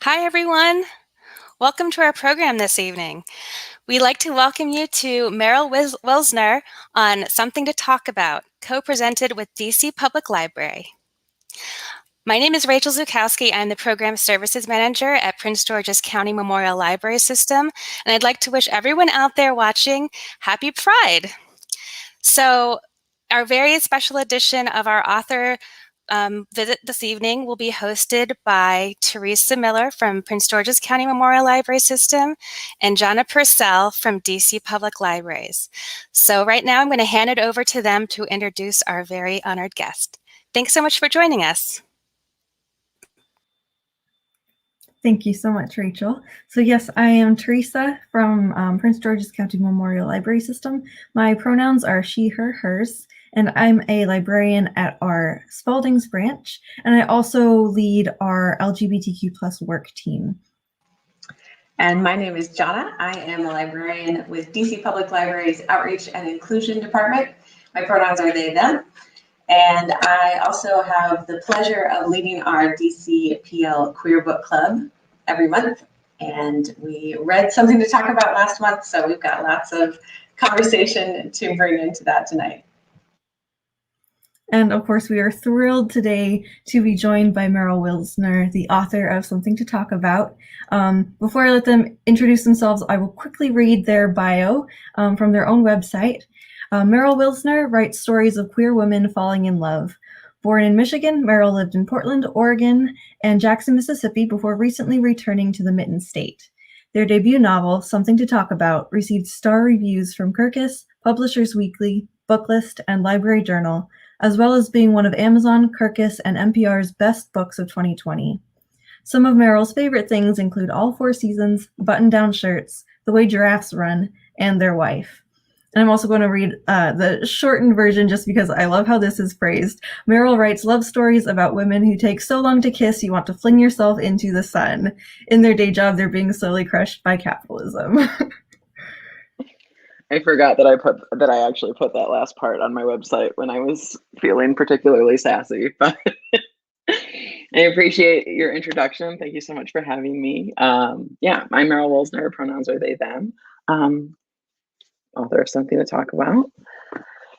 Hi, everyone. Welcome to our program this evening. We'd like to welcome you to Meryl Wilsner on Something to Talk About, co-presented with DC Public Library. My name is Rachel Zukowski. I'm the Program Services Manager at Prince George's County Memorial Library System, and I'd like to wish everyone out there watching Happy Pride. So, our very special edition of our author visit this evening will be hosted by Teresa Miller from Prince George's County Memorial Library System and Jonna Purcell from DC Public Libraries. So right now I'm going to hand it over to them to introduce our very honored guest. Thanks so much for joining us. Thank you so much, Rachel. So yes, I am Teresa from Prince George's County Memorial Library System. My pronouns are she, her, hers, and I'm a librarian at our Spalding's branch, and I also lead our LGBTQ plus work team. And my name is Jonna. I am a librarian with DC Public Library's Outreach and Inclusion Department. My pronouns are they, them. And I also have the pleasure of leading our DC PL Queer Book Club every month. And we read Something to Talk About last month, so we've got lots of conversation to bring into that tonight. And of course, we are thrilled today to be joined by Meryl Wilsner, the author of Something to Talk About. Before I let them introduce themselves, I will quickly read their bio from their own website. Meryl Wilsner writes stories of queer women falling in love. Born in Michigan, Meryl lived in Portland, Oregon, and Jackson, Mississippi before recently returning to the Mitten State. Their debut novel, Something to Talk About, received star reviews from Kirkus, Publishers Weekly, Booklist, and Library Journal, as well as being one of Amazon, Kirkus, and NPR's best books of 2020. Some of Meryl's favorite things include All Four Seasons, Button-Down Shirts, The Way Giraffes Run, and Their Wife. And I'm also going to read the shortened version just because I love how this is phrased. Meryl writes love stories about women who take so long to kiss you want to fling yourself into the sun. In their day job, they're being slowly crushed by capitalism. I forgot that I actually put that last part on my website when I was feeling particularly sassy, but I appreciate your introduction. Thank you so much for having me. Yeah, I'm Meryl Wilsner, pronouns are they, them. Author of Something to Talk About.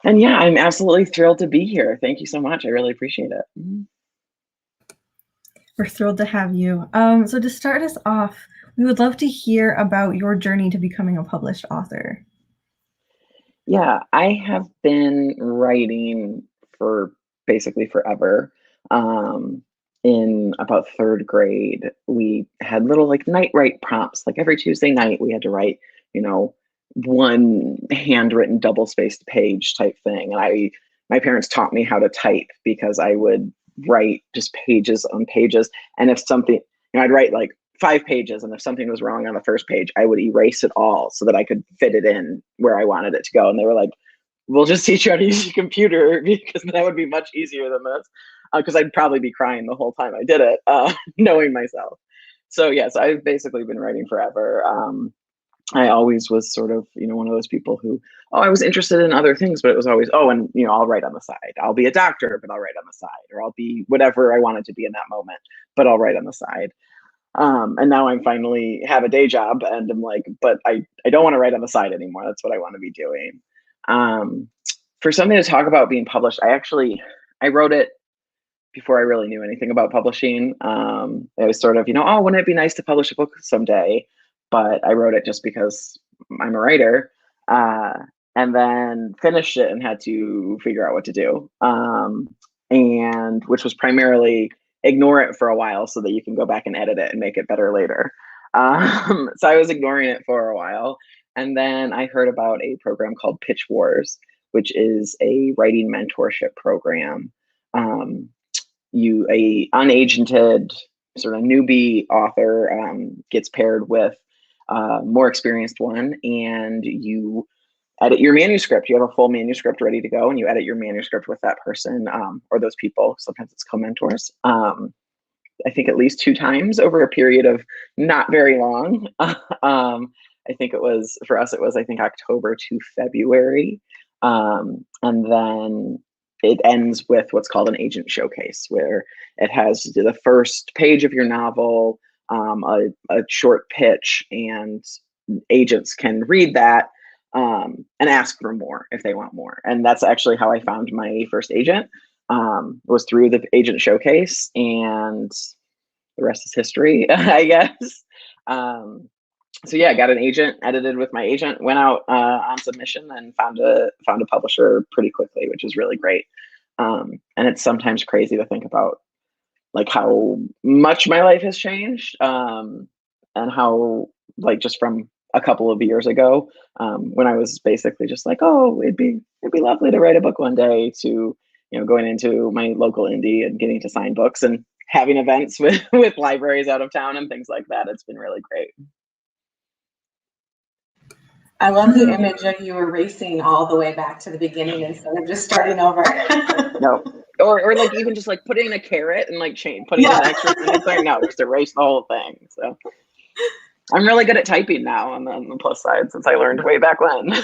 And yeah, I'm absolutely thrilled to be here. Thank you so much. I really appreciate it. We're thrilled to have you. So to start us off, we would love to hear about your journey to becoming a published author. Yeah, I have been writing for basically forever. In about third grade, we had little night write prompts. Like every Tuesday night, we had to write, one handwritten double-spaced page type thing. And my parents taught me how to type because I would write just pages on pages. And if something, I'd write 5 pages, and if something was wrong on the first page, I would erase it all so that I could fit it in where I wanted it to go. And they were like, we'll just teach you how to use your computer because that would be much easier than this. Because I'd probably be crying the whole time I did it, knowing myself. So yes, I've basically been writing forever. I always was sort of, one of those people who, I was interested in other things, but it was always, and I'll write on the side. I'll be a doctor, but I'll write on the side, or I'll be whatever I wanted to be in that moment, but I'll write on the side. And now I'm finally have a day job, and I'm like, but I don't want to write on the side anymore. That's what I want to be doing. For Something to Talk About being published, I wrote it before I really knew anything about publishing. It was sort of, wouldn't it be nice to publish a book someday? But I wrote it just because I'm a writer, and then finished it and had to figure out what to do. And which was primarily ignore it for a while so that you can go back and edit it and make it better later. So I was ignoring it for a while. And then I heard about a program called Pitch Wars, which is a writing mentorship program. A unagented sort of newbie author gets paired with a more experienced one, and you edit your manuscript. You have a full manuscript ready to go, and you edit your manuscript with that person or those people. Sometimes it's co-mentors. I think at least 2 times over a period of not very long. I think it was, for us, it was, I think, October to February. And then it ends with what's called an agent showcase, where it has the first page of your novel, a short pitch, and agents can read that and ask for more if they want more. And that's actually how I found my first agent, was through the agent showcase, and the rest is history, I guess. So yeah, I got an agent, edited with my agent, went out on submission, and found a publisher pretty quickly, which is really great. And it's sometimes crazy to think about, like, how much my life has changed, and how, like, just from a couple of years ago, when I was basically just like, oh, it'd be lovely to write a book one day, to going into my local indie and getting to sign books and having events with libraries out of town and things like that. It's been really great. I love the image of you erasing all the way back to the beginning instead of just starting over. No. Or like even just like putting a carrot and like putting an extra sentence there. No, just erase the whole thing. So I'm really good at typing now on the plus side, since I learned way back when.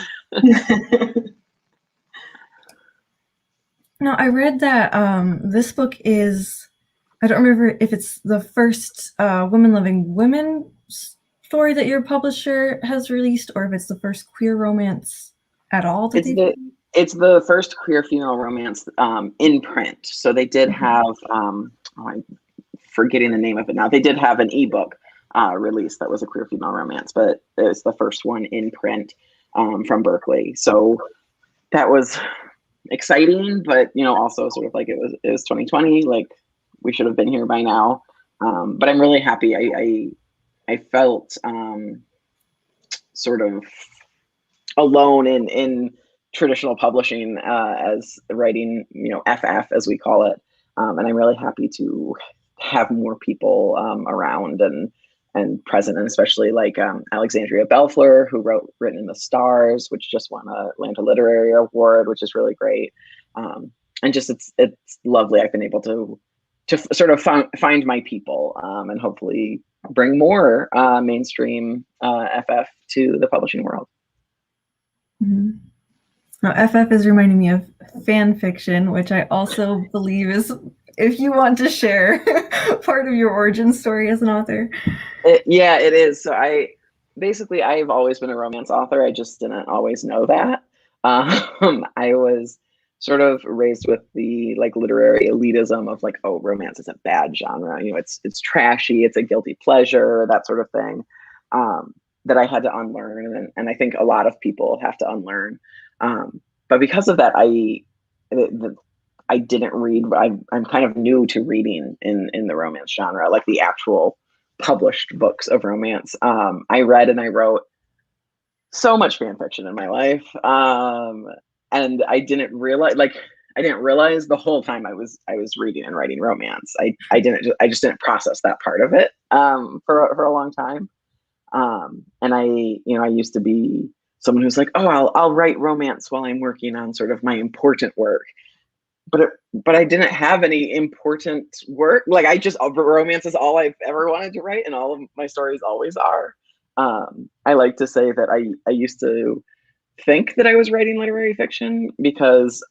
Now, I read that this book is, I don't remember if it's the first women loving women story that your publisher has released, or if it's the first queer romance at all. It's the first queer female romance in print. So they did have, I'm forgetting the name of it now. They did have an ebook release that was a queer female romance, but it's the first one in print from Berkeley. So that was exciting, but also sort of like it was 2020. Like, we should have been here by now. But I'm really happy. I felt sort of alone in traditional publishing as writing, FF as we call it. And I'm really happy to have more people around and present, and especially like Alexandria Belfleur, who wrote Written in the Stars, which just won a Atlanta Literary Award, which is really great. And just it's lovely. I've been able to sort of find my people and hopefully bring more mainstream FF to the publishing world. Mm-hmm. Now, FF is reminding me of fan fiction, which I also believe is, if you want to share, part of your origin story as an author. Yeah, it is. So I've always been a romance author. I just didn't always know that. I was sort of raised with the like literary elitism of like, oh, romance is a bad genre. It's trashy. It's a guilty pleasure, that sort of thing, that I had to unlearn. And I think a lot of people have to unlearn. But because of that, I didn't read. I'm kind of new to reading in the romance genre, like the actual published books of romance. I read and I wrote so much fan fiction in my life, and I didn't realize the whole time I was reading and writing romance. I just didn't process that part of it for a long time. And I used to be someone who's like, oh, I'll write romance while I'm working on sort of my important work. But I didn't have any important work. Like, romance is all I've ever wanted to write, and all of my stories always are. I like to say that I used to think that I was writing literary fiction because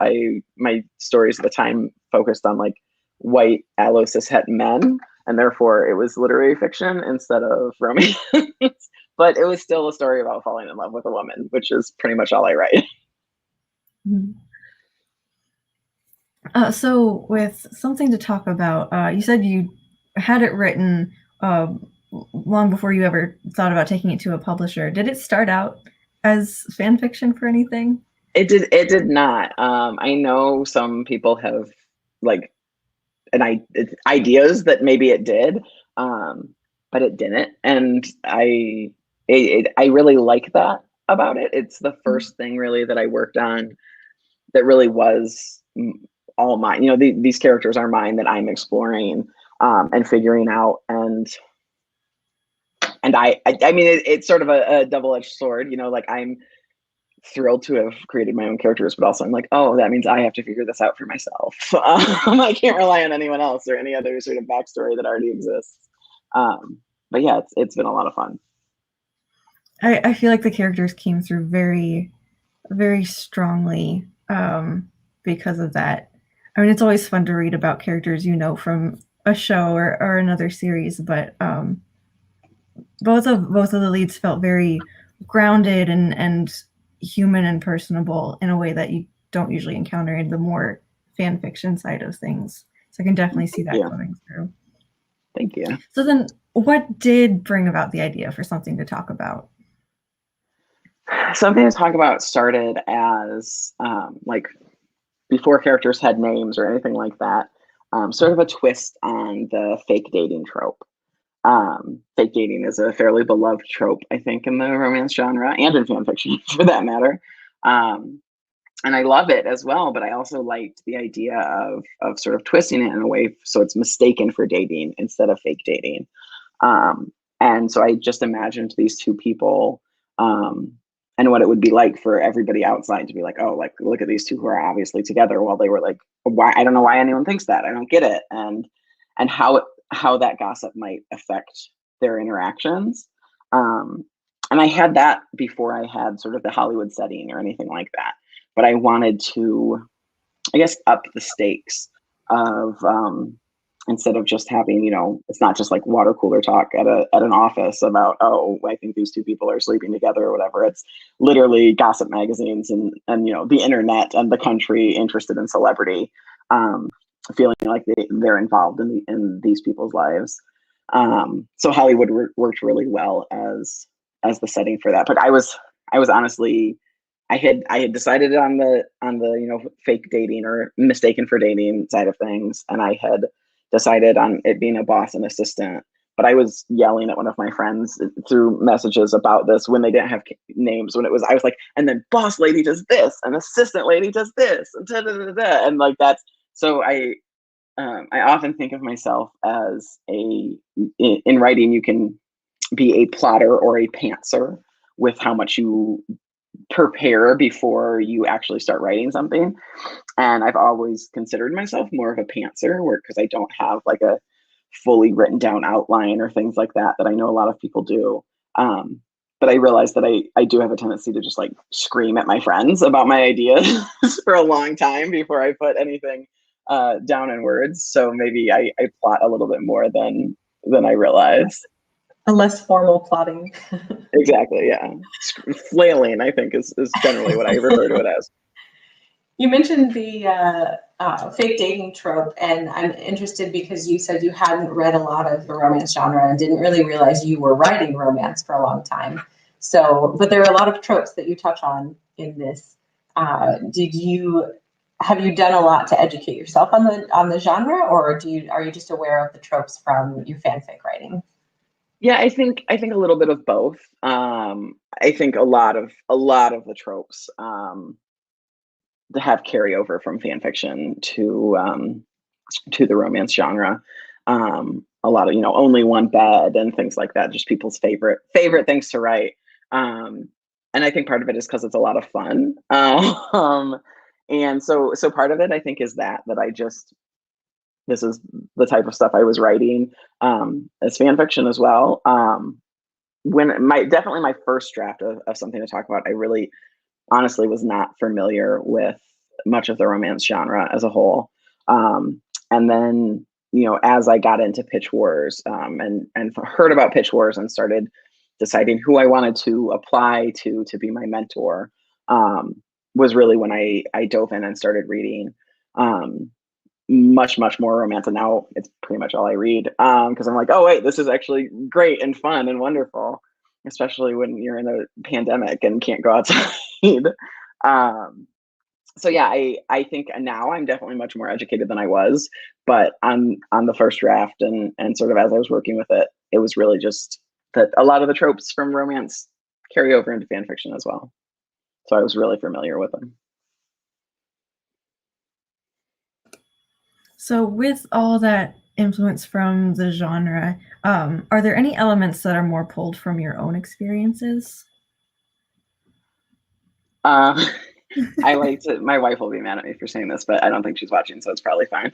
my stories at the time focused on like white allo cishet men, and therefore it was literary fiction instead of romance. But it was still a story about falling in love with a woman, which is pretty much all I write. So with Something to Talk About, you said you had it written long before you ever thought about taking it to a publisher. Did it start out as fan fiction for anything? It did not. I know some people have like ideas that maybe it did, but it didn't. And I really like that about it. It's the first thing really that I worked on that really was all mine. These characters are mine that I'm exploring and figuring out. And I mean, it's sort of a double-edged sword. Like, I'm thrilled to have created my own characters, but also I'm like, oh, that means I have to figure this out for myself. I can't rely on anyone else or any other sort of backstory that already exists. But yeah, it's been a lot of fun. I feel like the characters came through very, very strongly because of that. I mean, it's always fun to read about characters from a show or another series, but both of the leads felt very grounded and human and personable in a way that you don't usually encounter in the more fan fiction side of things. So I can definitely see that coming through. Thank you. So then what did bring about the idea for something to talk about? Something to talk about started as like before characters had names or anything like that, sort of a twist on the fake dating trope. Fake dating is a fairly beloved trope, I think, in the romance genre and in fan fiction for that matter. And I love it as well, but I also liked the idea of sort of twisting it in a way so it's mistaken for dating instead of fake dating. And so I just imagined these two people, and what it would be like for everybody outside to be like, oh, like, look at these two who are obviously together, while they were like, why? I don't know why anyone thinks that. I don't get it. And how that gossip might affect their interactions. And I had that before I had sort of the Hollywood setting or anything like that. But I wanted to, I guess, up the stakes of instead of just having, it's not just like water cooler talk at an office about, oh, I think these two people are sleeping together or whatever. It's literally gossip magazines and the internet and the country interested in celebrity, feeling like they're involved in these people's lives. So Hollywood worked really well as the setting for that. But I was honestly, I had decided on the fake dating or mistaken for dating side of things, and I had decided on it being a boss and assistant. But I was yelling at one of my friends through messages about this when they didn't have names. When I was like, and then boss lady does this, and assistant lady does this, and da da da da, and like that's. So I often think of myself as in writing, you can be a plotter or a pantser with how much you prepare before you actually start writing something. And I've always considered myself more of a pantser, because I don't have like a fully written down outline or things like that I know a lot of people do. But I realized that I do have a tendency to just like scream at my friends about my ideas for a long time before I put anything down in words. So maybe I plot a little bit more than I realize. A less formal plotting. Exactly, yeah. Flailing, I think, is generally what I refer to it as. You mentioned the fake dating trope, and I'm interested because you said you hadn't read a lot of the romance genre and didn't really realize you were writing romance for a long time. So, but there are a lot of tropes that you touch on in this. Have you done a lot to educate yourself on the genre, or are you just aware of the tropes from your fanfic writing? Yeah, I think a little bit of both. I think a lot of the tropes that have carryover from fan fiction to the romance genre. A lot of only one bed and things like that. Just people's favorite things to write. And I think part of it is because it's a lot of fun. And so part of it I think is that this is the type of stuff I was writing as fan fiction as well. When definitely my first draft of something to talk about, I really honestly was not familiar with much of the romance genre as a whole. And then, as I got into pitch wars and heard about pitch wars and started deciding who I wanted to apply to be my mentor, was really when I dove in and started reading much more romance. And now it's pretty much all I read because I'm like, oh wait, this is actually great and fun and wonderful, especially when you're in a pandemic and can't go outside. So yeah, I think now I'm definitely much more educated than I was, but on the first draft and sort of as I was working with it, it was really just that a lot of the tropes from romance carry over into fan fiction as well. So I was really familiar with them. So with all that influence from the genre, are there any elements that are more pulled from your own experiences? I like to, my wife will be mad at me for saying this, but I don't think she's watching, so it's probably fine.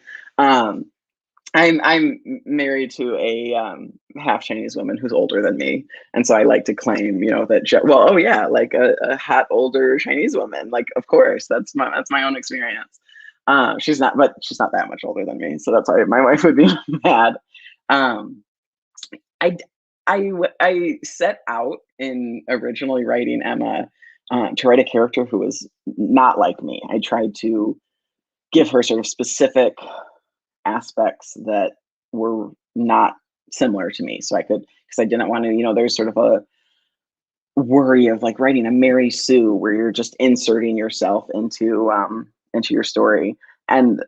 I'm married to a half Chinese woman who's older than me, and so I like to claim, that oh yeah, like a hot older Chinese woman, like of course that's my own experience. She's not that much older than me, so that's why my wife would be mad. I set out in originally writing Emma to write a character who was not like me. I tried to give her sort of specific aspects that were not similar to me. So I could, because I didn't want to, there's sort of a worry of like writing a Mary Sue where you're just inserting yourself into your story. And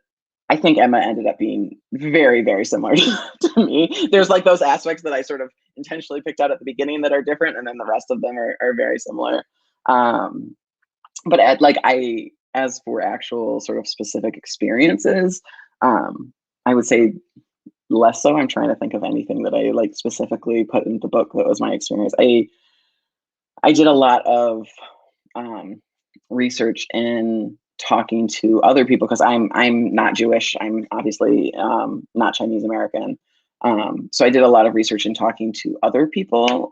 I think Emma ended up being very, very similar to me. There's like those aspects that I sort of intentionally picked out at the beginning that are different, and then the rest of them are very similar. But as for actual sort of specific experiences, I would say less so. I'm trying to think of anything that I like specifically put in the book that was my experience. I did a lot of research in talking to other people because I'm not Jewish. I'm obviously not Chinese American. So I did a lot of research in talking to other people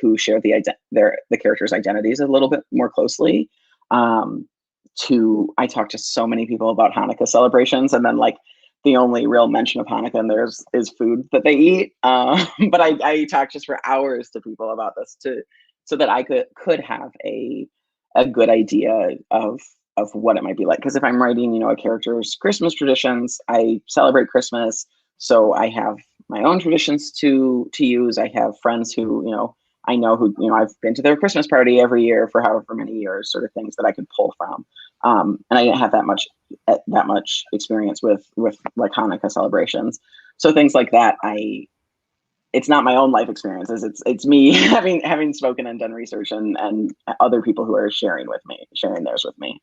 who share the characters' identities a little bit more closely. I talked to so many people about Hanukkah celebrations, and then like the only real mention of Hanukkah in there is food that they eat. But I talked just for hours to people about this so that I could have a good idea of what it might be like. Because if I'm writing, a character's Christmas traditions, I celebrate Christmas, so I have my own traditions to use. I have friends who, I know who, I've been to their Christmas party every year for however many years, sort of things that I could pull from. And I didn't have that much experience with like Hanukkah celebrations. So things like that, it's not my own life experiences. It's me having spoken and done research and other people who are sharing theirs with me.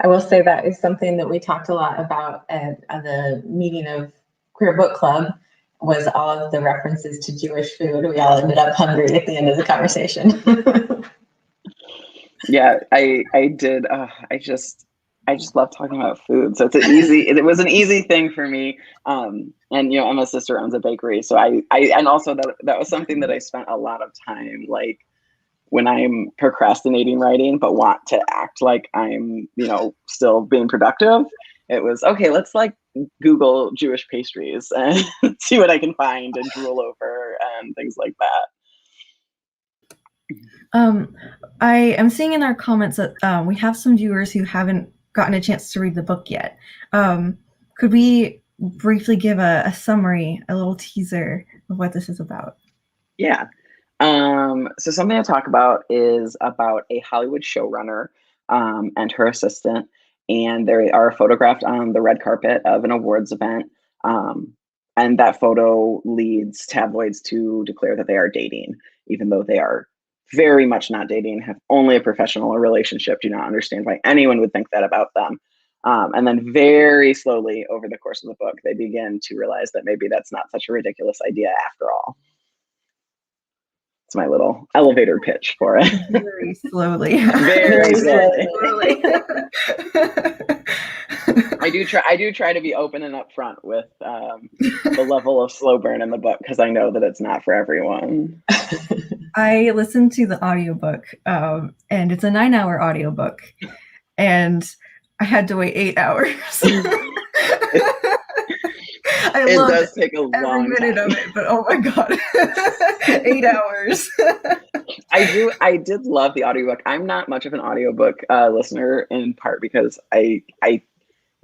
I will say that is something that we talked a lot about at the meeting of Queer Book Club, was all of the references to Jewish food. We all ended up hungry at the end of the conversation. Yeah, I did. I just love talking about food. So it was an easy thing for me. And Emma's sister owns a bakery, so I and also that was something that I spent a lot of time like when I'm procrastinating writing, but want to act like I'm still being productive. It was okay. Let's like Google Jewish pastries and see what I can find and drool over and things like that. I am seeing in our comments that we have some viewers who haven't gotten a chance to read the book yet. Could we briefly give a summary, a little teaser of what this is about? Yeah. So something to talk about is about a Hollywood showrunner and her assistant, and they are photographed on the red carpet of an awards event. And that photo leads tabloids to declare that they are dating, even though they are very much not dating, have only a professional relationship, do not understand why anyone would think that about them. And then very slowly over the course of the book, they begin to realize that maybe that's not such a ridiculous idea after all. It's my little elevator pitch for it. Very slowly. Very slowly. I do try to be open and upfront with the level of slow burn in the book, because I know that it's not for everyone. I listened to the audiobook, and it's a 9-hour audiobook, and I had to wait 8 hours. It does take a long minute time of it, but oh my god, 8 hours. I did love the audiobook. I'm not much of an audiobook listener, in part because I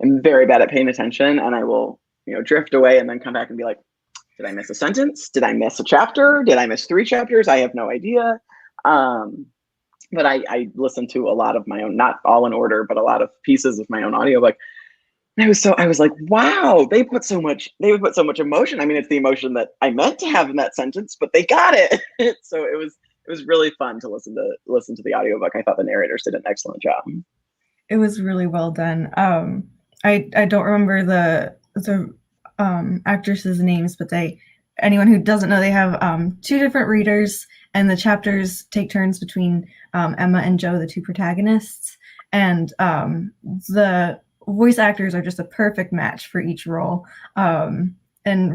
am very bad at paying attention, and I will drift away and then come back and be like, did I miss a sentence? Did I miss a chapter? Did I miss 3 chapters? I have no idea. But I listened to a lot of my own, not all in order, but a lot of pieces of my own audiobook. And I was like, wow, they put so much emotion. I mean, it's the emotion that I meant to have in that sentence, but they got it. So it was really fun to listen to the audiobook. I thought the narrators did an excellent job. It was really well done. I don't remember the actresses' names, but anyone who doesn't know, they have 2 different readers, and the chapters take turns between Emma and Joe, the 2 protagonists, and the voice actors are just a perfect match for each role, and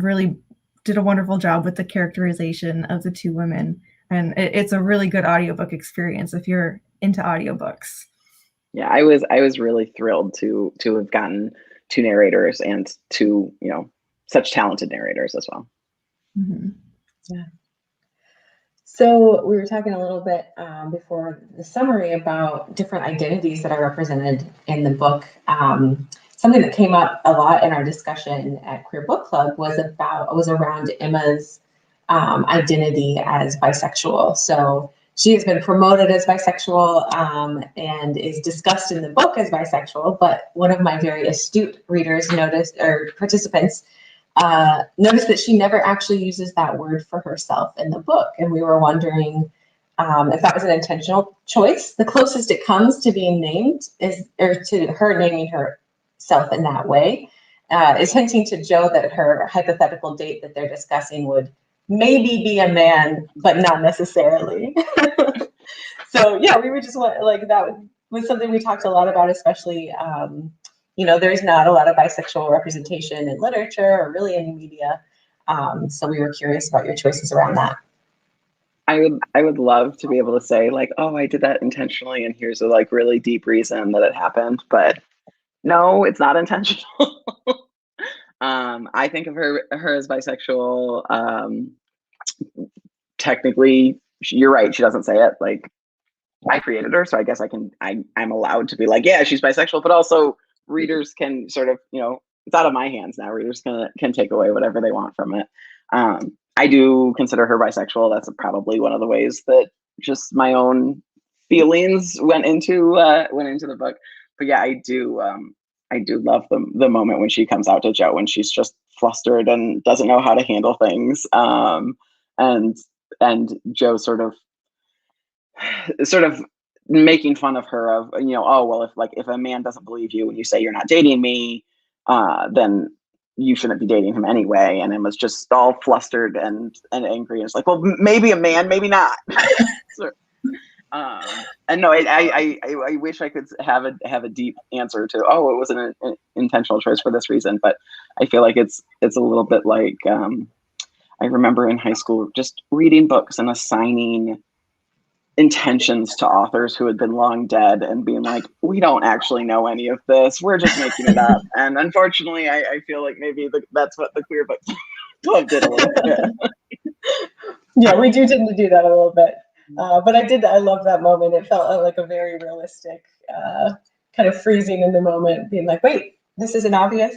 really did a wonderful job with the characterization of the 2 women. And it's a really good audiobook experience if you're into audiobooks. Yeah, I was really thrilled to have gotten 2 narrators and 2 such talented narrators as well. Mm-hmm. Yeah. So we were talking a little bit before the summary about different identities that are represented in the book. Something that came up a lot in our discussion at Queer Book Club was around Emma's identity as bisexual. So she has been promoted as bisexual and is discussed in the book as bisexual. But one of my very astute readers noticed, or participants, noticed that she never actually uses that word for herself in the book. And we were wondering if that was an intentional choice. The closest it comes to being named or to her naming herself in that way, is hinting to Jo that her hypothetical date that they're discussing would maybe be a man, but not necessarily. So yeah, we were just like, that was something we talked a lot about, especially there's not a lot of bisexual representation in literature or really any media. So we were curious about your choices around that. I would love to be able to say like, oh, I did that intentionally and here's a like really deep reason that it happened, but no, it's not intentional. I think of her as bisexual. Technically, you're right. She doesn't say it. Like, I created her, so I guess I'm allowed to be like, yeah, she's bisexual. But also, readers can sort of, it's out of my hands now. Readers can take away whatever they want from it. I do consider her bisexual. That's probably one of the ways that just my own feelings went into the book. But yeah, I do love the moment when she comes out to Jo when she's just flustered and doesn't know how to handle things. And Jo sort of making fun of her of, oh, well, if a man doesn't believe you when you say you're not dating me, then you shouldn't be dating him anyway. And Emma's just all flustered and angry. And it's like, well, maybe a man, maybe not. So, and no, I wish I could have a deep answer to, oh, it was an intentional choice for this reason. But I feel like it's a little bit like, I remember in high school just reading books and assigning intentions to authors who had been long dead and being like, we don't actually know any of this. We're just making it up. And unfortunately, I feel like maybe that's what the Queer Book Club did a little bit. Yeah, we do tend to do that a little bit. But I love that moment. It felt like a very realistic kind of freezing in the moment, being like, wait, this isn't obvious.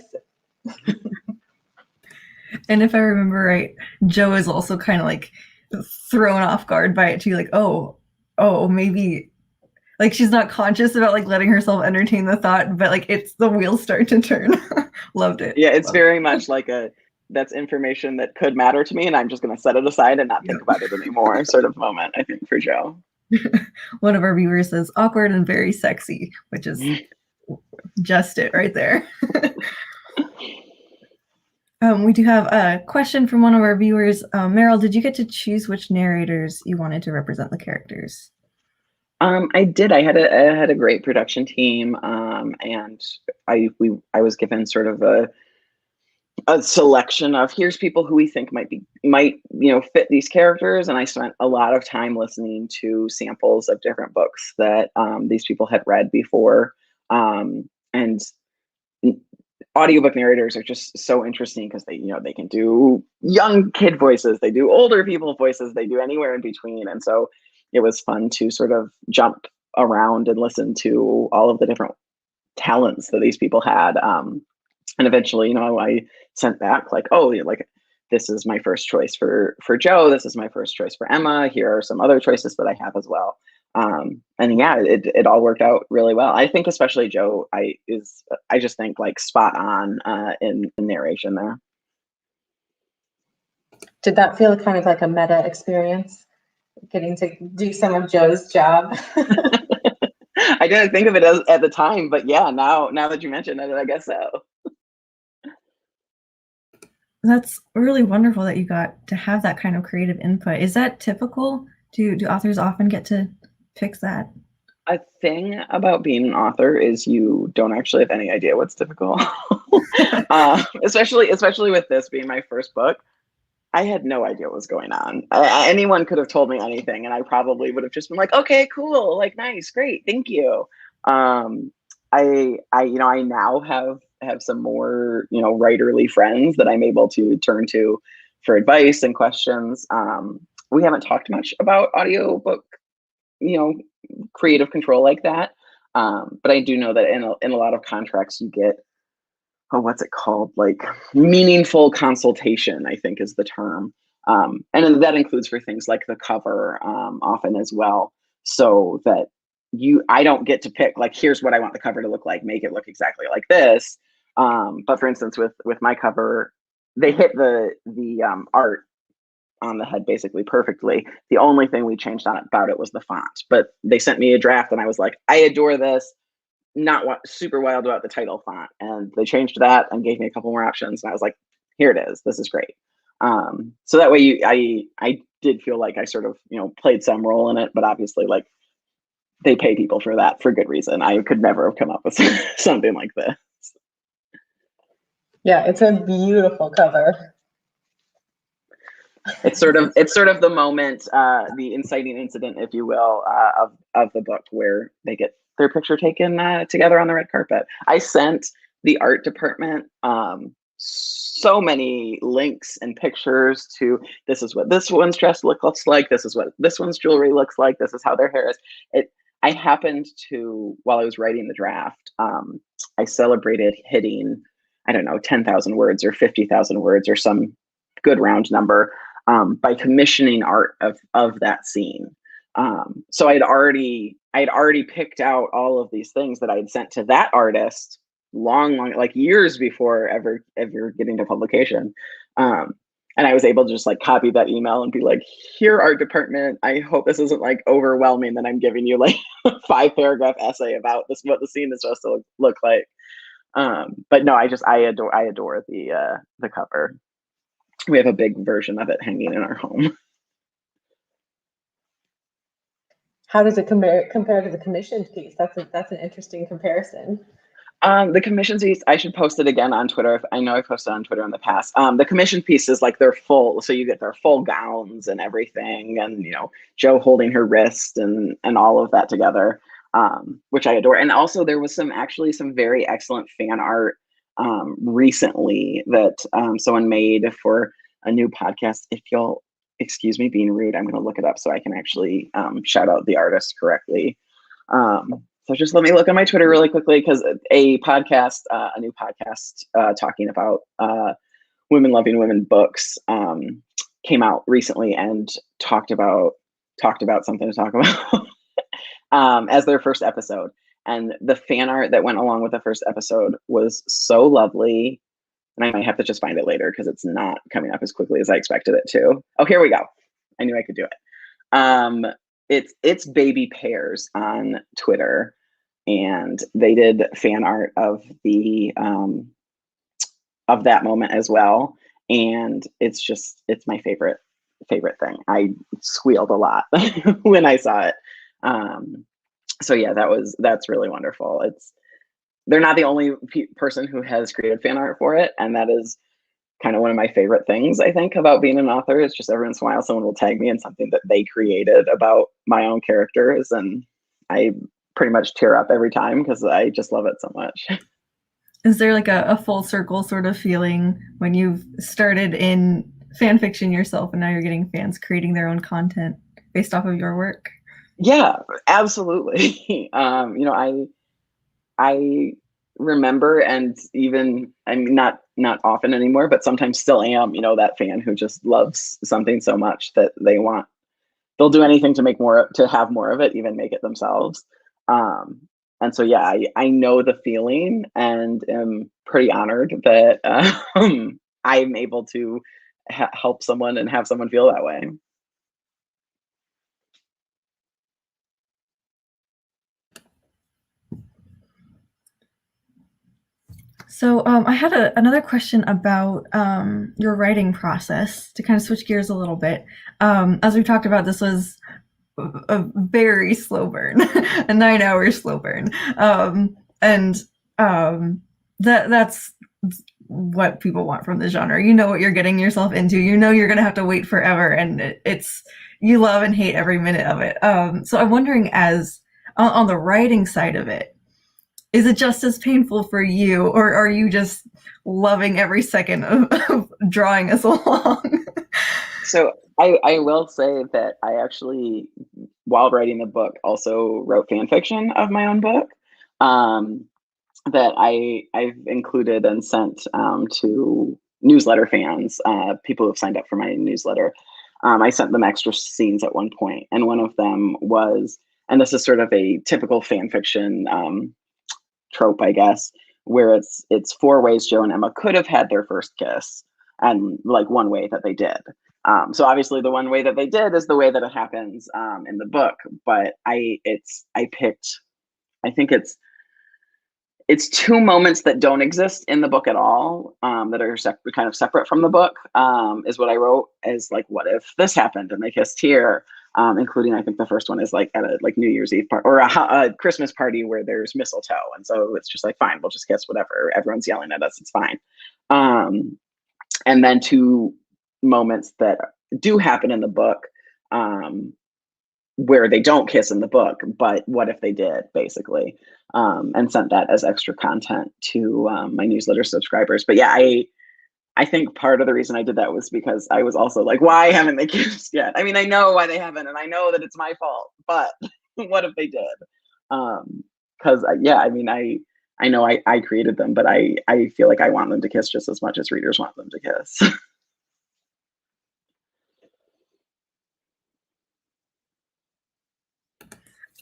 And if I remember right, Jo is also kind of like thrown off guard by it too, like, oh, maybe, like, she's not conscious about like letting herself entertain the thought, but like it's the wheels start to turn. Loved it. Yeah, it's very much like that's information that could matter to me, and I'm just going to set it aside and not think about it anymore sort of moment, I think, for Jo. One of our viewers says awkward and very sexy, which is just it right there. We do have a question from one of our viewers. Meryl, did you get to choose which narrators you wanted to represent the characters? I did. I had a great production team, and I was given sort of a selection of here's people who we think might fit these characters, and I spent a lot of time listening to samples of different books that these people had read before, and audiobook narrators are just so interesting because they can do young kid voices, they do older people voices, they do anywhere in between. And so it was fun to sort of jump around and listen to all of the different talents that these people had. And eventually, I sent back like, oh, like this is my first choice for Jo. This is my first choice for Emma. Here are some other choices that I have as well. And yeah, it all worked out really well. I think especially Jo, I just think like spot on in narration there. Did that feel kind of like a meta experience, getting to do some of Jo's job? I didn't think of it as at the time, but yeah, now that you mention it, I guess so. That's really wonderful that you got to have that kind of creative input. Is that typical? Do authors often get to pick that? A thing about being an author is you don't actually have any idea what's typical. Especially with this being my first book. I had no idea what was going on. Anyone could have told me anything, and I probably would have just been like, "Okay, cool, like nice, great, thank you." I now have some more writerly friends that I'm able to turn to for advice and questions. We haven't talked much about audiobook, creative control like that. But I do know that in a lot of contracts you get, what's it called? Like meaningful consultation, I think is the term. And that includes for things like the cover, often as well. So that I don't get to pick, like, here's what I want the cover to look like, make it look exactly like this. But for instance, with my cover, they hit the art on the head basically perfectly. The only thing we changed about it was the font, but they sent me a draft and I was like, I adore this. Not super wild about the title font, and they changed that and gave me a couple more options, and I was like, here it is, this is great. So that way I did feel like I sort of played some role in it, but obviously like they pay people for that for good reason. I could never have come up with something like this. Yeah, it's a beautiful cover. It's sort of the moment, the inciting incident, if you will, of the book where they get their picture taken together on the red carpet. I sent the art department so many links and pictures to, this is what this one's dress looks like, this is what this one's jewelry looks like, this is how their hair is. I happened to, while I was writing the draft, I celebrated hitting, I don't know, 10,000 words or 50,000 words or some good round number, by commissioning art of that scene. So I'd already picked out all of these things that I'd sent to that artist long, like years before ever getting to publication. And I was able to just like copy that email and be like, here, art department, I hope this isn't like overwhelming that I'm giving you like a 5-paragraph essay about this, what the scene is supposed to look like. But no, I adore the cover. We have a big version of it hanging in our home. How does it compare to the commissioned piece? That's an interesting comparison. The commissioned piece, I should post it again on Twitter. I know I posted on Twitter in the past. The commissioned piece is like they're full, so you get their full gowns and everything, and Jo holding her wrist and all of that together, which I adore. And also there was some very excellent fan art recently that someone made for a new podcast. If you'll excuse me being rude, I'm going to look it up so I can actually shout out the artist correctly. So just let me look on my Twitter really quickly, because a new podcast talking about women loving women books came out recently and talked about something to talk about as their first episode. And the fan art that went along with the first episode was so lovely. And I might have to just find it later because it's not coming up as quickly as I expected it to. Oh, here we go. I knew I could do it. It's Baby Pears on Twitter, and they did fan art of that moment as well. And it's my favorite thing. I squealed a lot when I saw it. So yeah, that's really wonderful. They're not the only person who has created fan art for it, and that is kind of one of my favorite things, I think, about being an author. Is just every once in a while someone will tag me in something that they created about my own characters, and I pretty much tear up every time because I just love it so much. Is there like a full circle sort of feeling when you've started in fan fiction yourself and now you're getting fans creating their own content based off of your work? Yeah, absolutely. I remember, and even, I mean, not often anymore, but sometimes still am, that fan who just loves something so much that they'll do anything to have more of it, even make it themselves. And so, yeah, I know the feeling and am pretty honored that I'm able to help someone and have someone feel that way. So I had another question about your writing process, to kind of switch gears a little bit. As we talked about, this was a very slow burn, a 9-hour slow burn. That's what people want from the genre. You know what you're getting yourself into. You know you're going to have to wait forever, and you love and hate every minute of it. So I'm wondering, as on the writing side of it, is it just as painful for you, or are you just loving every second of drawing us along? So I will say that I actually, while writing the book, also wrote fan fiction of my own book, um, that I've included and sent to newsletter fans, people who've signed up for my newsletter. I sent them extra scenes at one point, and one of them was, and this is sort of a typical fan fiction trope, I guess, where it's four ways Joe and Emma could have had their first kiss, and like one way that they did. So obviously, the one way that they did is the way that it happens in the book. But I picked, I think it's two moments that don't exist in the book at all, that are kind of separate from the book, is what I wrote as like, what if this happened and they kissed here, including, I think the first one is like at a like New Year's Eve or a Christmas party where there's mistletoe. And so it's just like, fine, we'll just kiss, whatever. Everyone's yelling at us. It's fine. And then two moments that do happen in the book, where they don't kiss in the book, but what if they did, basically, and sent that as extra content to my newsletter subscribers. But yeah, I think part of the reason I did that was because I was also like, why haven't they kissed yet? I mean, I know why they haven't, and I know that it's my fault, but what if they did? Because yeah, I mean, I know I created them, but I feel like I want them to kiss just as much as readers want them to kiss.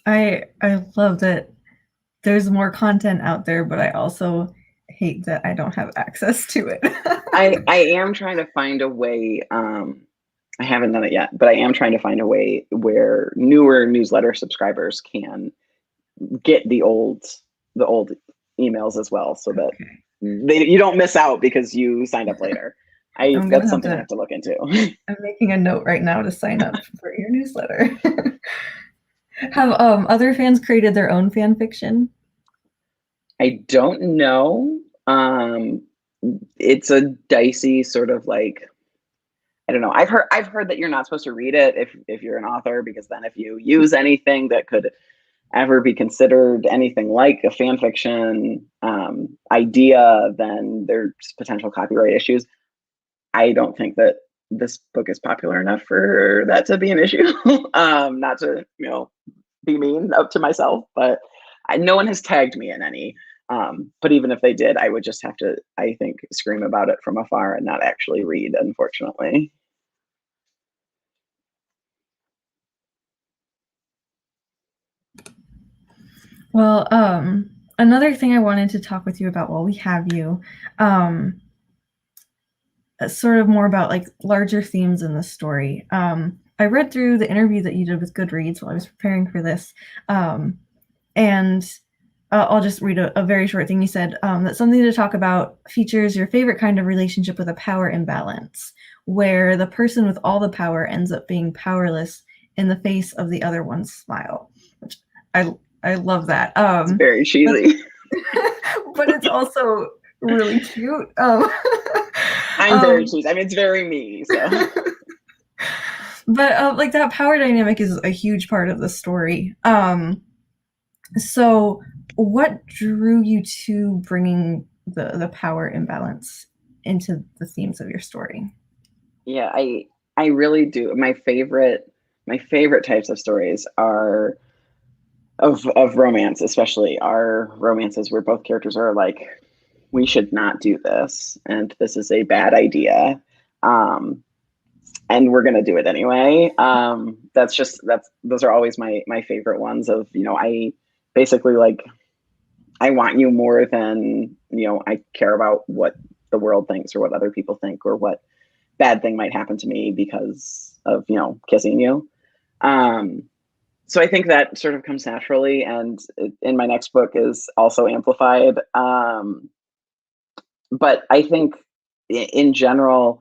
I love that there's more content out there, but I also hate that I don't have access to it. I am trying to find a way. I haven't done it yet, but I am trying to find a way where newer newsletter subscribers can get the old emails as well, so that you don't miss out because you signed up later. That's something I have to look into. I'm making a note right now to sign up for your newsletter. Have other fans created their own fan fiction? I don't know. It's a dicey sort of like, I don't know. I've heard that you're not supposed to read it if you're an author, because then if you use anything that could ever be considered anything like a fan fiction idea, then there's potential copyright issues. I don't think that this book is popular enough for that to be an issue. Not to, be mean up to myself, but no one has tagged me in any. But even if they did, I would just have to, I think, scream about it from afar and not actually read, unfortunately. Well, another thing I wanted to talk with you about while we have you, sort of more about like larger themes in the story. I read through the interview that you did with Goodreads while I was preparing for this, and I'll just read a very short thing. You said that something to talk about features your favorite kind of relationship with a power imbalance, where the person with all the power ends up being powerless in the face of the other one's smile, which I love that. It's very cheesy. But it's also really cute. I'm very cheesy. I mean, it's very me. So. But like that power dynamic is a huge part of the story. So what drew you to bringing the power imbalance into the themes of your story? Yeah, I really do. My favorite types of stories are of romance, especially, are romances where both characters are like, we should not do this, and this is a bad idea, and we're gonna do it anyway. Those are always my favorite ones. Of, I basically, like, I want you more than I care about what the world thinks or what other people think or what bad thing might happen to me because of kissing you. So I think that sort of comes naturally, and in my next book is also amplified. But I think in general,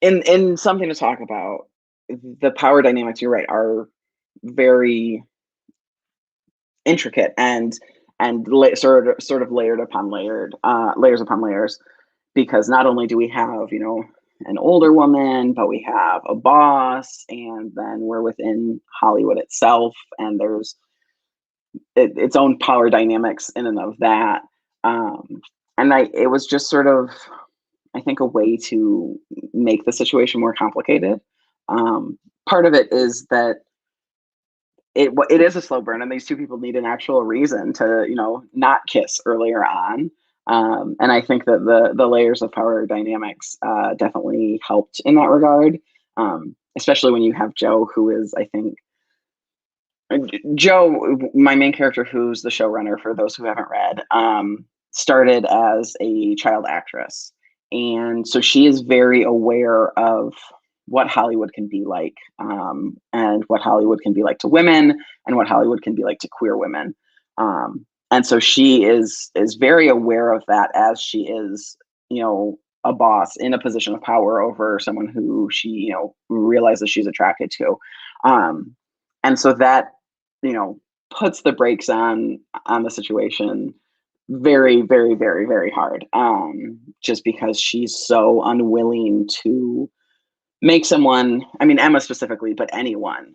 in something to talk about, the power dynamics, you're right, are very intricate and sort of layered upon layered, layers upon layers, because not only do we have an older woman, but we have a boss, and then we're within Hollywood itself, and there's its own power dynamics in and of that. And it was just sort of, I think, a way to make the situation more complicated. Part of it is that it is a slow burn, and these two people need an actual reason to, not kiss earlier on. And I think that the layers of power dynamics definitely helped in that regard, especially when you have Joe, who is, I think, Joe, my main character, who's the showrunner for those who haven't read, started as a child actress. And so she is very aware of what Hollywood can be like, and what Hollywood can be like to women, and what Hollywood can be like to queer women. And so she is very aware of that, as she is, a boss in a position of power over someone who she, realizes she's attracted to. And so that, puts the brakes on the situation very, very, very, very hard. Just because she's so unwilling to make someone, I mean, Emma specifically, but anyone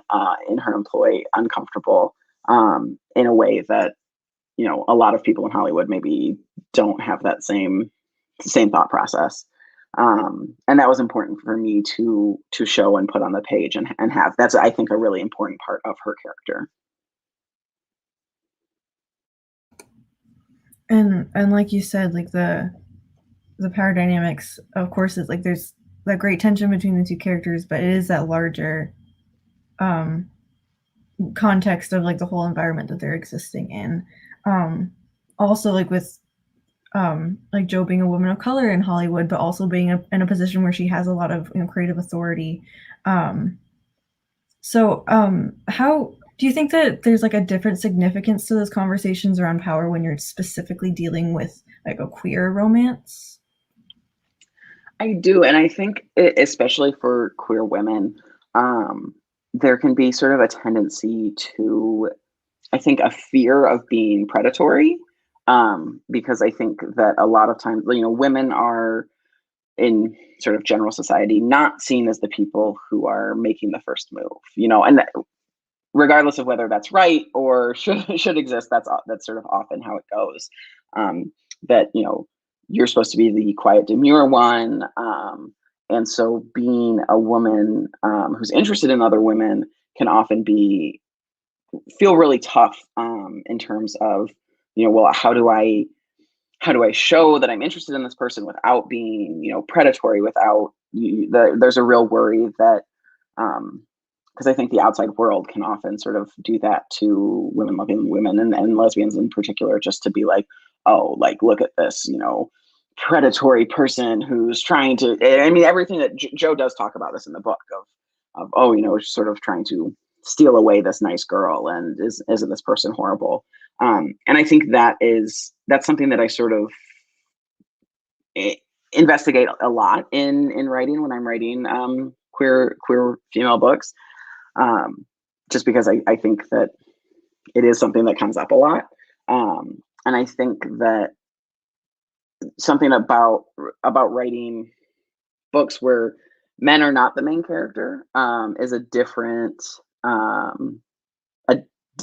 in her employ uncomfortable, in a way that, a lot of people in Hollywood maybe don't have that same thought process. And that was important for me to show and put on the page and have. That's, I think, a really important part of her character. And like you said, like the power dynamics, of course, is like there's that great tension between the two characters, but it is that larger context of like the whole environment that they're existing in. Also, like with like Joe being a woman of color in Hollywood, but also being in a position where she has a lot of creative authority. So how do you think that there's like a different significance to those conversations around power when you're specifically dealing with like a queer romance? I do, and I think especially for queer women, there can be sort of a tendency to, I think, a fear of being predatory, because I think that a lot of times, women are, in sort of general society, not seen as the people who are making the first move, and regardless of whether that's right or should exist, that's sort of often how it goes. That you're supposed to be the quiet, demure one, and so being a woman who's interested in other women can often feel really tough, in terms of, well, how do I show that I'm interested in this person without being, predatory, without there's a real worry that, because I think the outside world can often sort of do that to women loving women, and lesbians in particular, just to be like, oh, like, look at this, predatory person who's trying to, I mean, everything that Joe does talk about this in the book of, oh, sort of trying to steal away this nice girl, and isn't this person horrible? And I think that's something that I sort of investigate a lot in writing when I'm writing queer female books, just because I think that it is something that comes up a lot, and I think that something about writing books where men are not the main character is a different,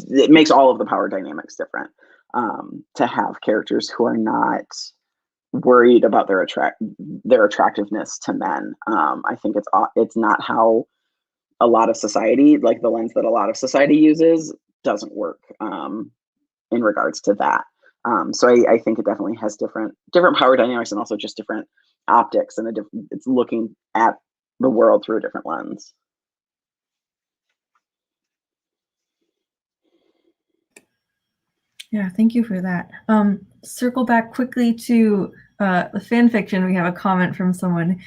it makes all of the power dynamics different, to have characters who are not worried about their attractiveness to men. I think it's not how a lot of society, like the lens that a lot of society uses, doesn't work in regards to that. So I think it definitely has different power dynamics, and also just different optics, and it's looking at the world through a different lens. Yeah, thank you for that. Circle back quickly to the fan fiction. We have a comment from someone.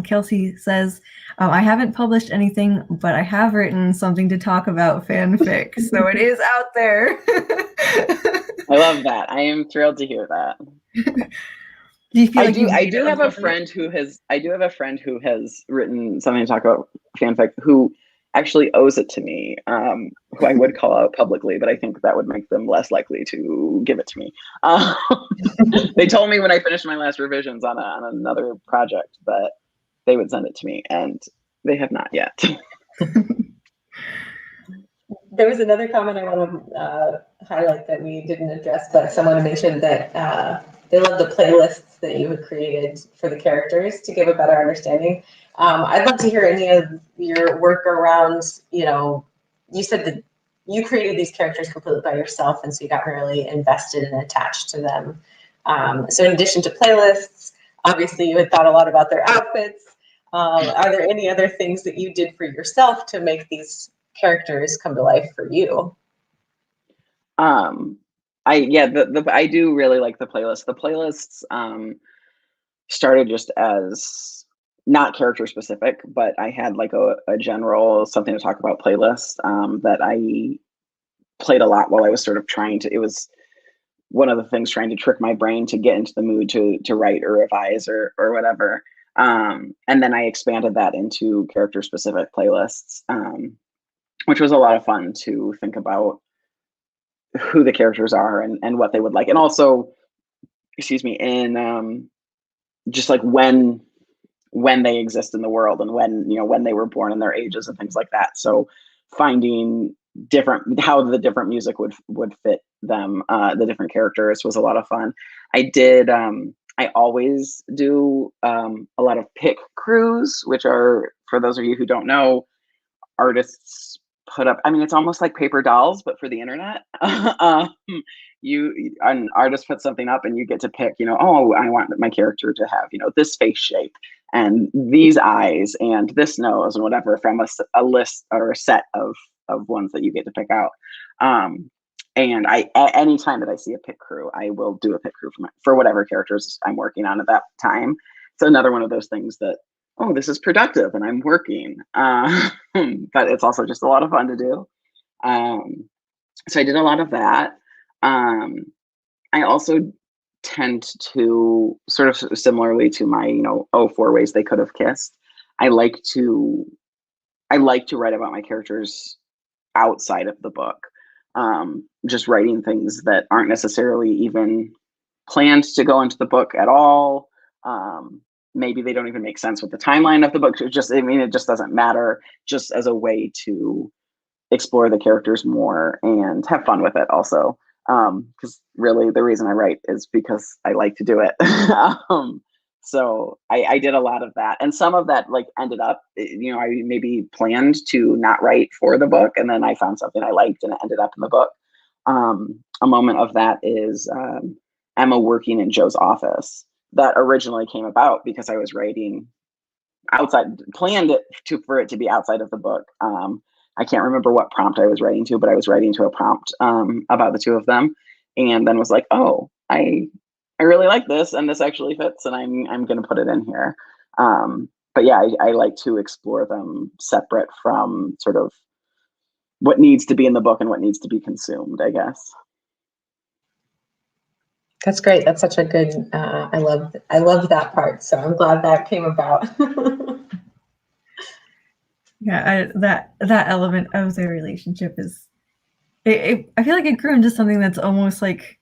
Kelsey says, I haven't published anything, but I have written something to talk about fanfic. So it is out there. I love that. I am thrilled to hear that. Do you feel I do have a friend who has written something to talk about fanfic, who actually owes it to me, who I would call out publicly, but I think that would make them less likely to give it to me. They told me when I finished my last revisions on another project that they would send it to me, and they have not yet. There was another comment I want to highlight that we didn't address, but someone mentioned that they love the playlists that you had created for the characters to give a better understanding. I'd love to hear any of your work around, you said that you created these characters completely by yourself, and so you got really invested and attached to them. So in addition to playlists, obviously you had thought a lot about their outfits. Are there any other things that you did for yourself to make these characters come to life for you? I do really like the playlist. The playlists started just as not character specific, but I had like a general something to talk about playlist that I played a lot while I was sort of it was one of the things trying to trick my brain to get into the mood to write or revise or whatever. And then I expanded that into character specific playlists, which was a lot of fun to think about who the characters are and what they would like. And also, in just like when they exist in the world and when they were born and their ages and things like that. So finding how the different music would fit them, the different characters, was a lot of fun. I always do a lot of pick crews, which are, for those of you who don't know, artists put up, it's almost like paper dolls, but for the internet. An artist puts something up and you get to pick, oh, I want my character to have, this face shape and these eyes and this nose and whatever, from a list or a set of ones that you get to pick out. And anytime that I see a pick crew, I will do a pick crew for whatever characters I'm working on at that time. It's another one of those things that, oh, this is productive and I'm working. But it's also just a lot of fun to do. So I did a lot of that. I also tend to, sort of similarly to my, 4 ways they could have kissed. I like to write about my characters outside of the book. Just writing things that aren't necessarily even planned to go into the book at all. Maybe they don't even make sense with the timeline of the book. It just doesn't matter, just as a way to explore the characters more and have fun with it also. Because really the reason I write is because I like to do it. So I did a lot of that, and some of that ended up, I maybe planned to not write for the book, and then I found something I liked and it ended up in the book. A moment of that is Emma working in Joe's office. That originally came about because I was writing outside, planned it for it to be outside of the book. I can't remember what prompt I was writing to, but I was writing to a prompt about the two of them, and then was like, oh, I really like this, and this actually fits, and I'm going to put it in here. But yeah, I like to explore them separate from sort of what needs to be in the book and what needs to be consumed, I guess. That's great. That's such a good, I love that part. So I'm glad that came about. Yeah, that element of their relationship is, I feel like it grew into something that's almost like,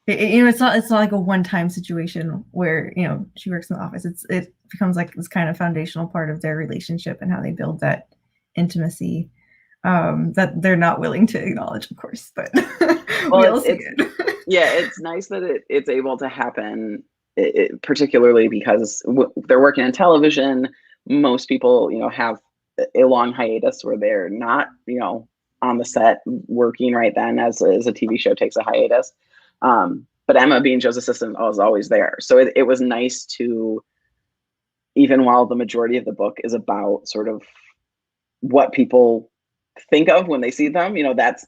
it's not like a one-time situation where, she works in the office. It becomes like this kind of foundational part of their relationship and how they build that intimacy that they're not willing to acknowledge, of course, but we all see it. Yeah, it's nice that it's able to happen, particularly because they're working in television. Most people, have a long hiatus where they're not, on the set working right then as a TV show takes a hiatus. But Emma, being Joe's assistant, was always there. So it was nice to, even while the majority of the book is about sort of what people think of when they see them, that's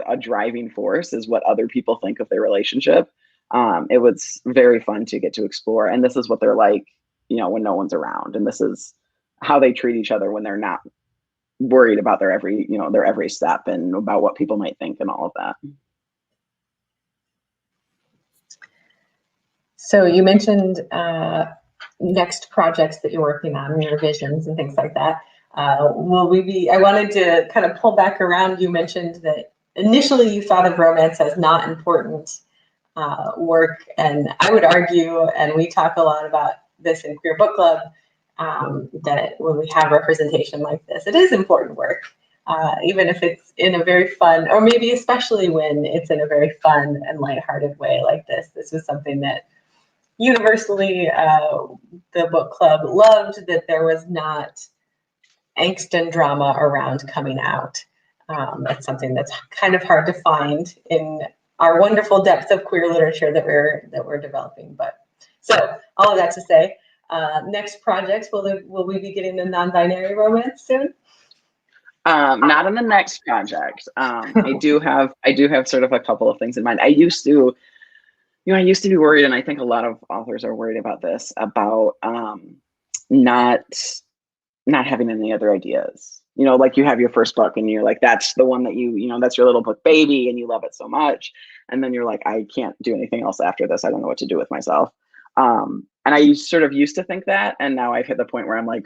a driving force, is what other people think of their relationship. It was very fun to get to explore. And this is what they're like, when no one's around. And this is how they treat each other when they're not worried about their every step and about what people might think and all of that. So you mentioned next projects that you're working on, your visions and things like that. I wanted to kind of pull back around. You mentioned that initially you thought of romance as not important work. And I would argue, and we talk a lot about this in Queer Book Club, that when we have representation like this, it is important work. even if it's in a very fun, or maybe especially when it's in a very fun and lighthearted way like this. This was something that universally the book club loved, that there was not angst and drama around coming out. That's something that's kind of hard to find in our wonderful depth of queer literature that we're developing. But so all of that to say, next projects, will we be getting a non-binary romance soon? Not in the next project. I do have sort of a couple of things in mind. I used to be worried, and I think a lot of authors are worried about this, about not having any other ideas. Like you have your first book and you're like, that's the one that that's your little book baby and you love it so much. And then you're like, I can't do anything else after this. I don't know what to do with myself. And I sort of used to think that. And now I've hit the point where I'm like,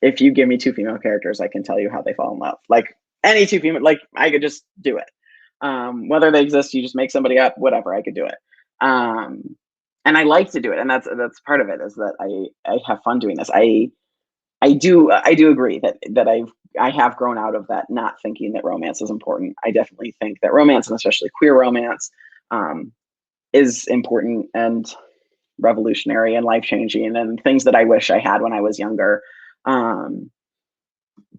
if you give me 2 female characters, I can tell you how they fall in love. Like any 2 female, like I could just do it. Whether they exist, you just make somebody up, whatever, I could do it. And I like to do it. And that's part of it, is that I have fun doing this. I do agree that I have grown out of that, not thinking that romance is important. I definitely think that romance, and especially queer romance, is important and revolutionary and life-changing, and things that I wish I had when I was younger.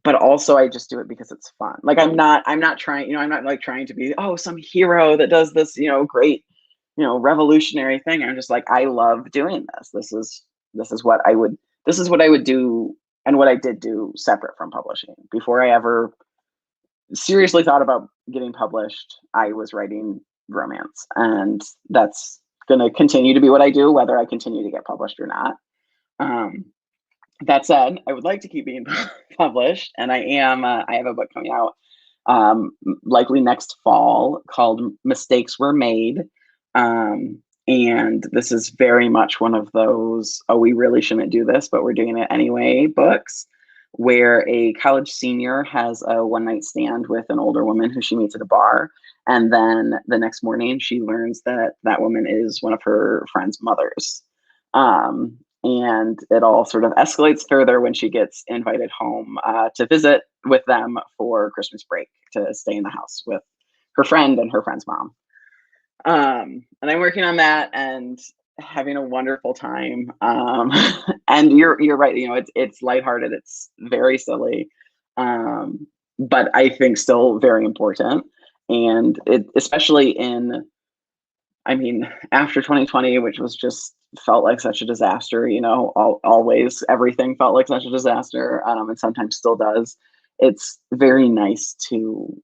But also I just do it because it's fun. Like I'm not trying, I'm not like trying to be, some hero that does this, great, revolutionary thing. I'm just like, I love doing this. This is what I would do, and what I did do separate from publishing. Before I ever seriously thought about getting published, I was writing romance, and that's going to continue to be what I do, whether I continue to get published or not. That said, I would like to keep being published, and I have a book coming out likely next fall called Mistakes Were Made. And this is very much one of those, we really shouldn't do this, but we're doing it anyway books, where a college senior has a one-night stand with an older woman who she meets at a bar. And then the next morning she learns that that woman is one of her friend's mothers. And it all sort of escalates further when she gets invited home to visit with them for Christmas break, to stay in the house with her friend and her friend's mom. And I'm working on that and having a wonderful time. And you're right, it's lighthearted, it's very silly, but I think still very important. And it, especially after 2020, which was just felt like such a disaster, always everything felt like such a disaster, and sometimes still does. It's very nice to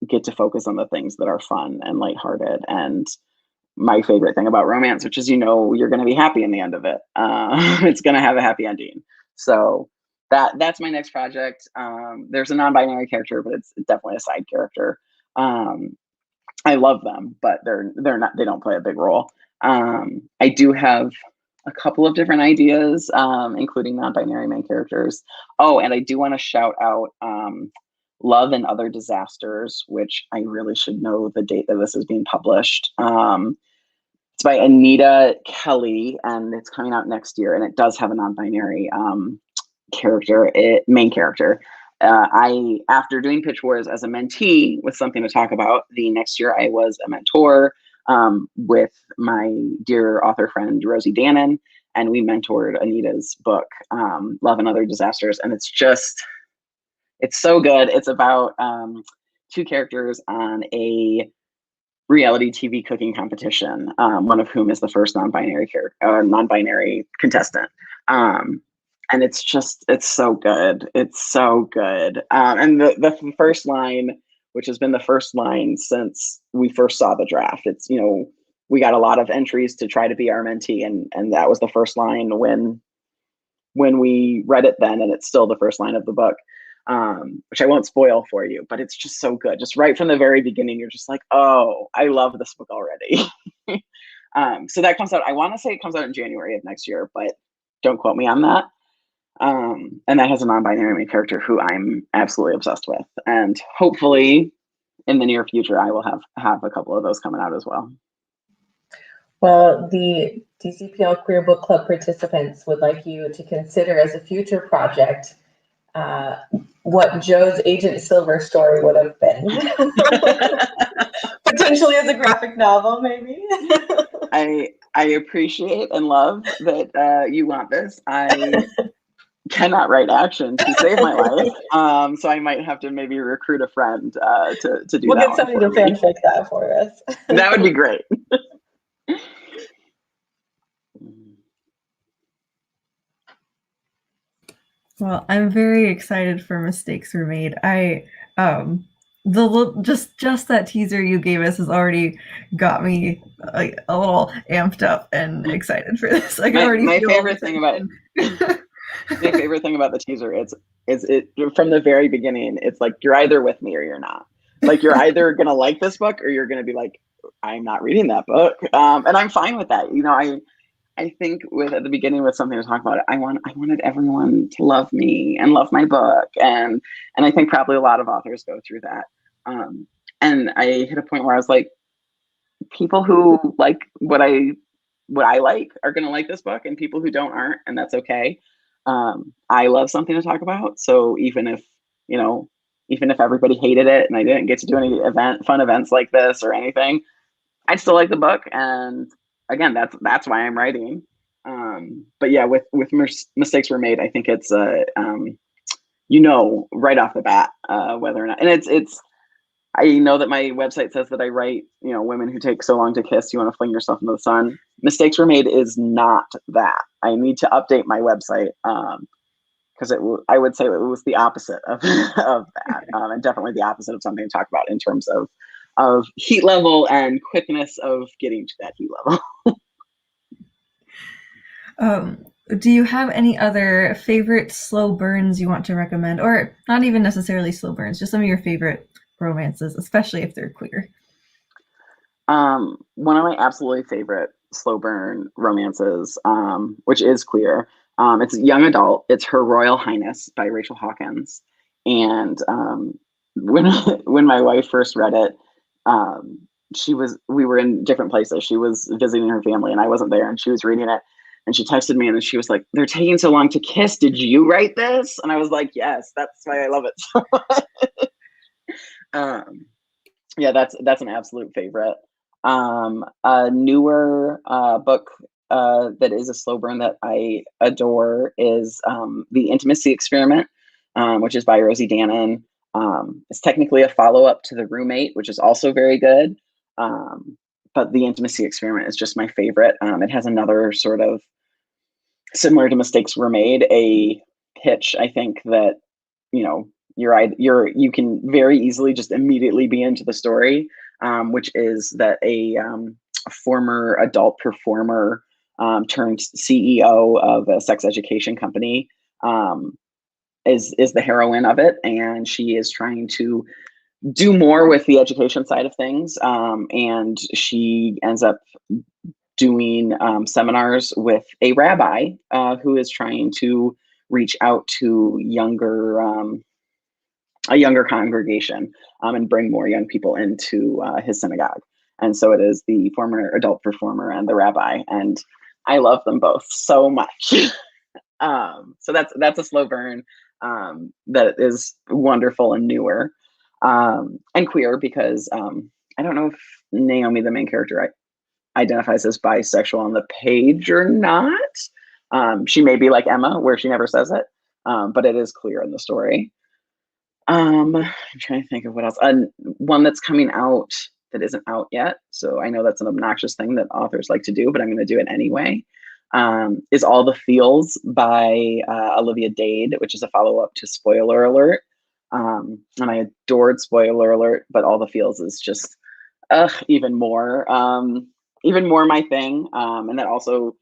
get to focus on the things that are fun and lighthearted. And my favorite thing about romance, which is, you're going to be happy in the end of it. It's going to have a happy ending. So that's my next project. There's a non-binary character, but it's definitely a side character. I love them, but they don't play a big role. I do have a couple of different ideas, including non-binary main characters. Oh, and I do want to shout out Love and Other Disasters, which I really should know the date that this is being published. It's by Anita Kelly, and it's coming out next year, and it does have a non-binary main character. After doing Pitch Wars as a mentee with Something to Talk About, the next year I was a mentor with my dear author friend Rosie Dannon, and we mentored Anita's book, Love and Other Disasters, and it's so good. It's about 2 characters on a reality TV cooking competition, one of whom is the first non-binary contestant. And it's so good. It's so good. And the first line, which has been the first line since we first saw the draft, it's, we got a lot of entries to try to be our mentee. And that was the first line when we read it then, and it's still the first line of the book, which I won't spoil for you, but it's just so good. Just right from the very beginning, you're just like, oh, I love this book already. So that comes out, I want to say it comes out in January of next year, but don't quote me on that. And that has a non-binary main character who I'm absolutely obsessed with. And hopefully in the near future, I will have a couple of those coming out as well. Well, the DCPL Queer Book Club participants would like you to consider as a future project what Joe's Agent Silver story would have been. Potentially as a graphic novel, maybe. I appreciate and love that you want this. I cannot write action to save my life, so I might have to maybe recruit a friend to do we'll that. We'll get somebody to fanfic that for us. That would be great. Well, I'm very excited for Mistakes Were Made. Just that teaser you gave us has already got me like a little amped up and excited for this. I can already my feel favorite thing about my favorite thing about the teaser is it from the very beginning. It's like you're either with me or you're not. Like you're either gonna like this book or you're gonna be like, I'm not reading that book, and I'm fine with that. You know, I think at the beginning with something to talk about, I wanted everyone to love me and love my book, and I think probably a lot of authors go through that. And I hit a point where I was like, people who like what I like are gonna like this book, and people who don't aren't, and that's okay. I love something to talk about, so even if everybody hated it and I didn't get to do any fun events like this or anything, I'd still like the book, and again, that's why I'm writing. But yeah, with Mistakes Were Made, I think it's right off the bat whether or not, and it's I know that my website says that I write, women who take so long to kiss, you want to fling yourself into the sun. Mistakes Were Made is not that. I need to update my website because I would say it was the opposite of that, and definitely the opposite of something to talk about in terms of heat level and quickness of getting to that heat level. Do you have any other favorite slow burns you want to recommend? Or not even necessarily slow burns, just some of your favorite romances, especially if they're queer? One of my absolutely favorite slow burn romances, which is queer, it's young adult. It's Her Royal Highness by Rachel Hawkins. And when my wife first read it, we were in different places. She was visiting her family and I wasn't there, and she was reading it. And she texted me and she was like, "They're taking so long to kiss. Did you write this?" And I was like, "Yes, that's why I love it so much." Yeah, that's an absolute favorite. A newer book that is a slow burn that I adore is The Intimacy Experiment, which is by Rosie Danan. It's technically a follow-up to The Roommate, which is also very good. But The Intimacy Experiment is just my favorite. It has another sort of similar to Mistakes Were Made, a pitch, I think, that you can very easily just immediately be into the story, which is that a former adult performer turned CEO of a sex education company is the heroine of it, and she is trying to do more with the education side of things, and she ends up doing seminars with a rabbi who is trying to reach out to a younger congregation and bring more young people into his synagogue. And so it is the former adult performer and the rabbi, and I love them both so much. So that's a slow burn that is wonderful and newer and queer, because I don't know if Naomi, the main character, identifies as bisexual on the page or not. She may be like Emma, where she never says it, but it is clear in the story. I'm trying to think of what else. One that's coming out that isn't out yet, so I know that's an obnoxious thing that authors like to do, but I'm going to do it anyway, is All the Feels by Olivia Dade, which is a follow-up to Spoiler Alert. And I adored Spoiler Alert, but All the Feels is just even more my thing. And that also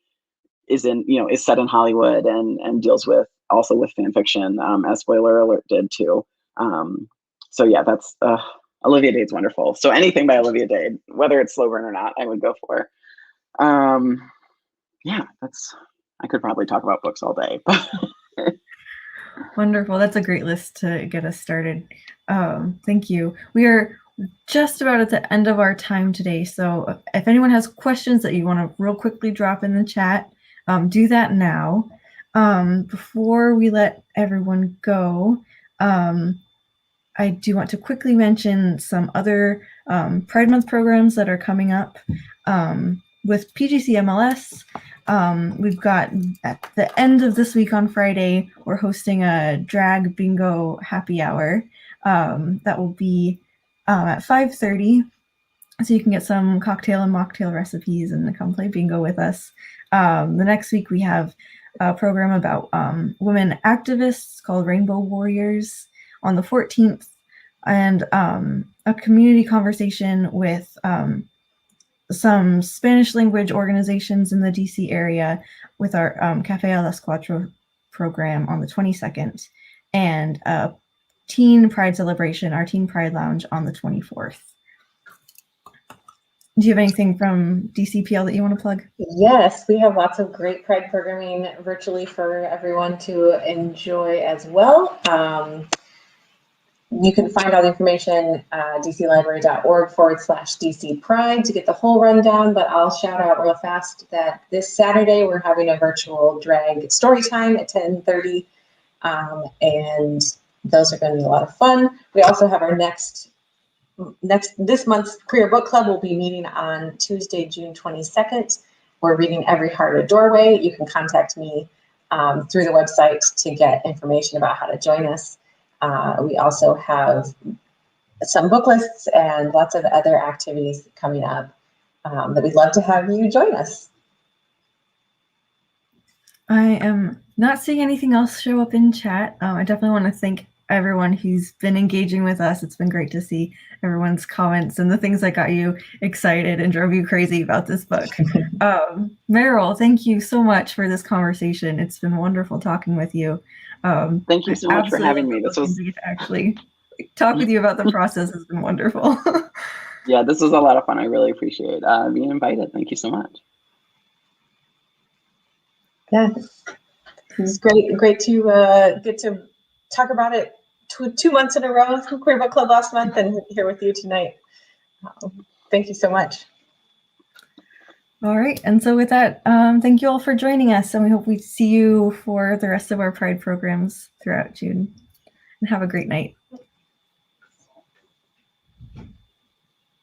is set in Hollywood and deals with fan fiction, as Spoiler Alert did too. So yeah, that's Olivia Dade's wonderful. So anything by Olivia Dade, whether it's slow burn or not, I would go for. Yeah, I could probably talk about books all day. Wonderful. That's a great list to get us started. Thank you. We are just about at the end of our time today. So if anyone has questions that you want to real quickly drop in the chat, do that now. Before we let everyone go, I do want to quickly mention some other Pride Month programs that are coming up. With PGCMLS, we've got at the end of this week on Friday, we're hosting a drag bingo happy hour. That will be at 5:30. So you can get some cocktail and mocktail recipes and come play bingo with us. The next week we have a program about women activists called Rainbow Warriors on the 14th, and a community conversation with some Spanish language organizations in the DC area with our Cafe a las Cuatro program on the 22nd, and a Teen Pride celebration, our Teen Pride Lounge, on the 24th. Do you have anything from DCPL that you want to plug? Yes, we have lots of great Pride programming virtually for everyone to enjoy as well. You can find all the information dclibrary.org/DC Pride to get the whole rundown, but I'll shout out real fast that this Saturday we're having a virtual drag story time at 10:30, and those are going to be a lot of fun. We also have our this month's Queer Book Club will be meeting on Tuesday, June 22nd. We're reading Every Heart a Doorway. You can contact me through the website to get information about how to join us. We also have some book lists and lots of other activities coming up that we'd love to have you join us. I am not seeing anything else show up in chat. I definitely want to thank everyone who's been engaging with us. It's been great to see everyone's comments and the things that got you excited and drove you crazy about this book. Meryl, thank you so much for this conversation. It's been wonderful talking with you. Thank you so much for having me. This was actually talk with you about the process has been wonderful. Yeah, this was a lot of fun. I really appreciate being invited. Thank you so much. Yeah, it's great to get to talk about it 2 months in a row through Queer Book Club last month and here with you tonight. Thank you so much. All right, and so with that, thank you all for joining us, and we hope we see you for the rest of our Pride programs throughout June. And have a great night.